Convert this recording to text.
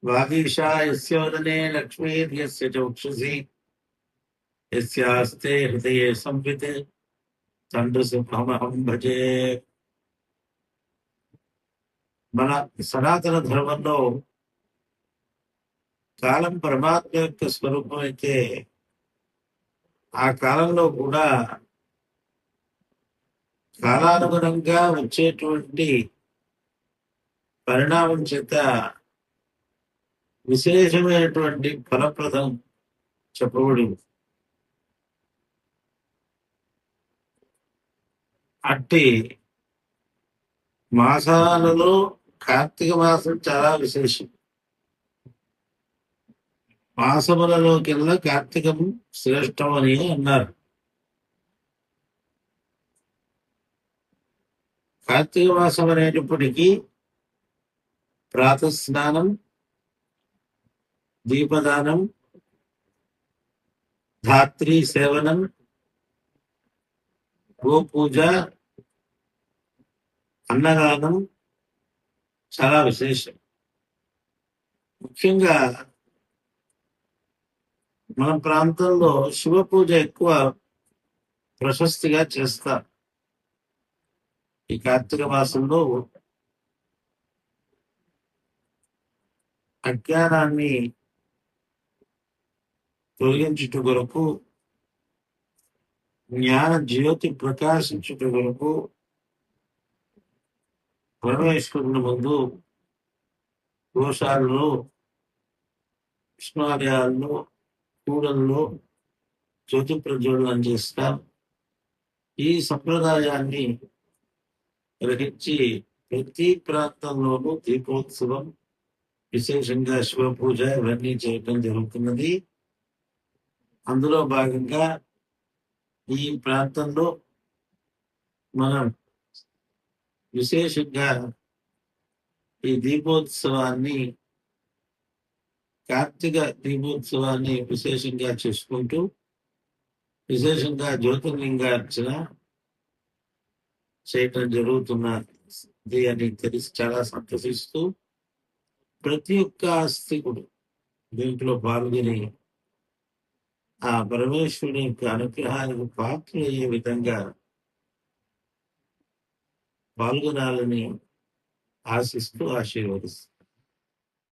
వాగీషా యస్యోదనే లక్ష్మీర్యస్య చక్షుషి యస్యాస్తే హృదయే సంవిత్ తండ్రిసింహమహం భజే. మన సనాతన ధర్మంలో కాలం పరమాత్మ యొక్క స్వరూపం అయితే ఆ కాలంలో కూడా కాలానుగుణంగా వచ్చేటువంటి పరిణామం చేత విశేషమైనటువంటి ఫలప్రదం చెప్పబడింది. అట్టి మాసాలలో కార్తీక మాసం చాలా విశేషం. మాసములలో కింద కార్తీకం శ్రేష్టం అని అన్నారు. కార్తీక మాసం అనేటప్పటికీ ప్రాతస్నానం, దీపదానం, ధాత్రీ సేవనం, గోపూజ, అన్నదానం చాలా విశేషం. ముఖ్యంగా మన ప్రాంతంలో శివ పూజ ఎక్కువ ప్రశస్తిగా చేస్తారు. ఈ కార్తీక మాసంలో అజ్ఞానాన్ని తొలగించుట కొరకు, జ్ఞాన జ్యోతి ప్రకాశించుట కొరకు పరమేశ్వరుని ముందు గోశాలలో, విష్ణాలయాల్లో, కూడల్లో జ్యోతి ప్రజ్వలనం చేస్తాం. ఈ సంప్రదాయాన్ని గ్రహించి ప్రతి ప్రాంతంలోనూ దీపోత్సవం, విశేషంగా శివ పూజ ఇవన్నీ చేయటం జరుగుతున్నది. అందులో భాగంగా ఈ ప్రాంతంలో మనం విశేషంగా ఈ దీపోత్సవాన్ని, కార్తీక దీపోత్సవాన్ని విశేషంగా చేసుకుంటూ విశేషంగా జ్యోతిర్లింగార్చన చేయటం జరుగుతున్నది అని తెలిసి చాలా సంతోషిస్తూ ప్రతి ఒక్క ఆస్తికుడు దీంట్లో పాల్గొని ఆ పరమేశ్వరుని యొక్క అనుగ్రహానికి పాత్రలు అయ్యే విధంగా పాల్గొనాలని ఆశిస్తూ ఆశీర్వదిస్తూ